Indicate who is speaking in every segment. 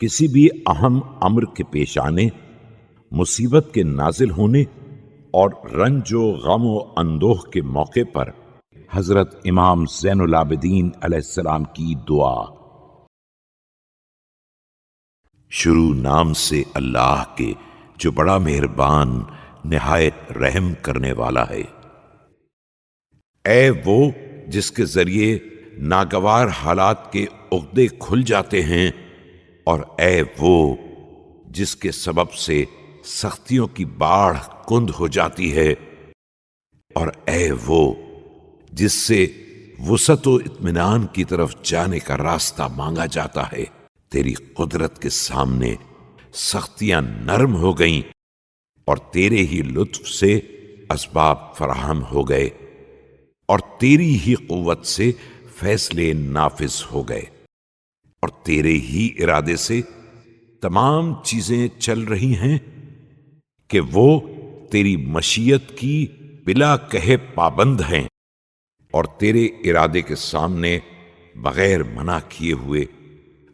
Speaker 1: کسی بھی اہم امر کے پیش آنے، مصیبت کے نازل ہونے اور رنج و غم و اندوہ کے موقع پر حضرت امام زین العابدین علیہ السلام کی دعا۔ شروع نام سے اللہ کے جو بڑا مہربان نہایت رحم کرنے والا ہے۔ اے وہ جس کے ذریعے ناگوار حالات کے عقدے کھل جاتے ہیں، اور اے وہ جس کے سبب سے سختیوں کی باڑھ کند ہو جاتی ہے، اور اے وہ جس سے وسعت و اطمینان کی طرف جانے کا راستہ مانگا جاتا ہے۔ تیری قدرت کے سامنے سختیاں نرم ہو گئیں اور تیرے ہی لطف سے اسباب فراہم ہو گئے اور تیری ہی قوت سے فیصلے نافذ ہو گئے اور تیرے ہی ارادے سے تمام چیزیں چل رہی ہیں کہ وہ تیری مشیت کی بلا کہے پابند ہیں اور تیرے ارادے کے سامنے بغیر منع کیے ہوئے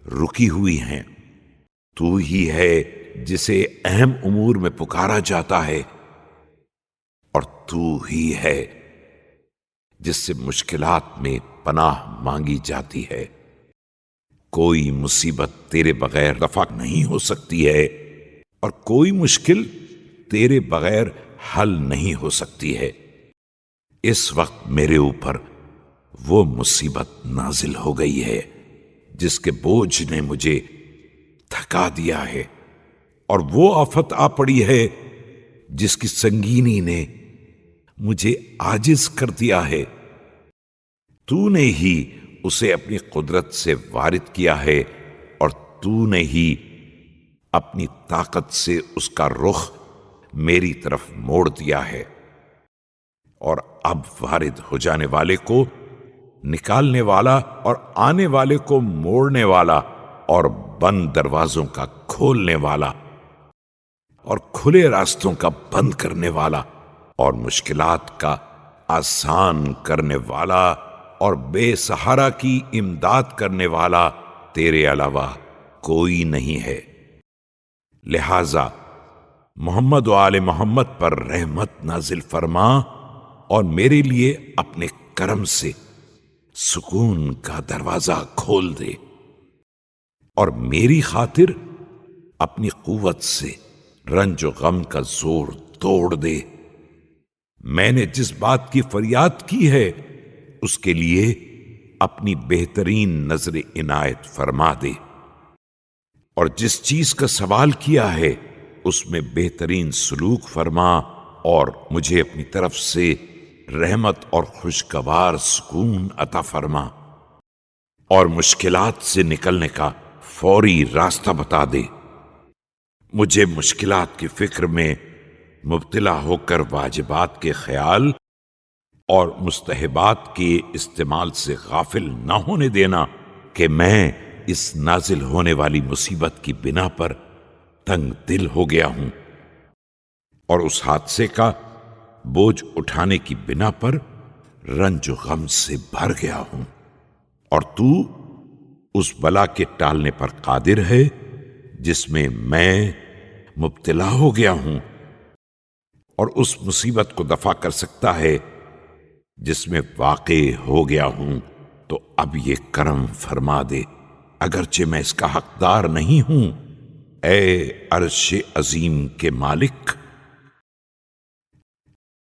Speaker 1: رکی ہوئی ہیں۔ تو ہی ہے جسے اہم امور میں پکارا جاتا ہے، اور تو ہی ہے جس سے مشکلات میں پناہ مانگی جاتی ہے۔ کوئی مصیبت تیرے بغیر رفع نہیں ہو سکتی ہے اور کوئی مشکل تیرے بغیر حل نہیں ہو سکتی ہے۔ اس وقت میرے اوپر وہ مصیبت نازل ہو گئی ہے جس کے بوجھ نے مجھے تھکا دیا ہے، اور وہ آفت آ پڑی ہے جس کی سنگینی نے مجھے عاجز کر دیا ہے۔ تو نے ہی اسے اپنی قدرت سے وارد کیا ہے، اور تو نے ہی اپنی طاقت سے اس کا رخ میری طرف موڑ دیا ہے، اور اب وارد ہو جانے والے کو نکالنے والا اور آنے والے کو موڑنے والا اور بند دروازوں کا کھولنے والا اور کھلے راستوں کا بند کرنے والا اور مشکلات کا آسان کرنے والا اور بے سہارا کی امداد کرنے والا تیرے علاوہ کوئی نہیں ہے۔ لہذا محمد و آل محمد پر رحمت نازل فرما اور میرے لیے اپنے کرم سے سکون کا دروازہ کھول دے، اور میری خاطر اپنی قوت سے رنج و غم کا زور توڑ دے۔ میں نے جس بات کی فریاد کی ہے اس کے لیے اپنی بہترین نظر عنایت فرما دے، اور جس چیز کا سوال کیا ہے اس میں بہترین سلوک فرما اور مجھے اپنی طرف سے رحمت اور خوشگوار سکون عطا فرما، اور مشکلات سے نکلنے کا فوری راستہ بتا دے۔ مجھے مشکلات کی فکر میں مبتلا ہو کر واجبات کے خیال اور مستحبات کے استعمال سے غافل نہ ہونے دینا کہ میں اس نازل ہونے والی مصیبت کی بنا پر تنگ دل ہو گیا ہوں، اور اس حادثے کا بوجھ اٹھانے کی بنا پر رنج و غم سے بھر گیا ہوں، اور تو اس بلا کے ٹالنے پر قادر ہے جس میں میں مبتلا ہو گیا ہوں، اور اس مصیبت کو دفع کر سکتا ہے جس میں واقع ہو گیا ہوں۔ تو اب یہ کرم فرما دے، اگرچہ میں اس کا حقدار نہیں ہوں، اے عرش عظیم کے مالک۔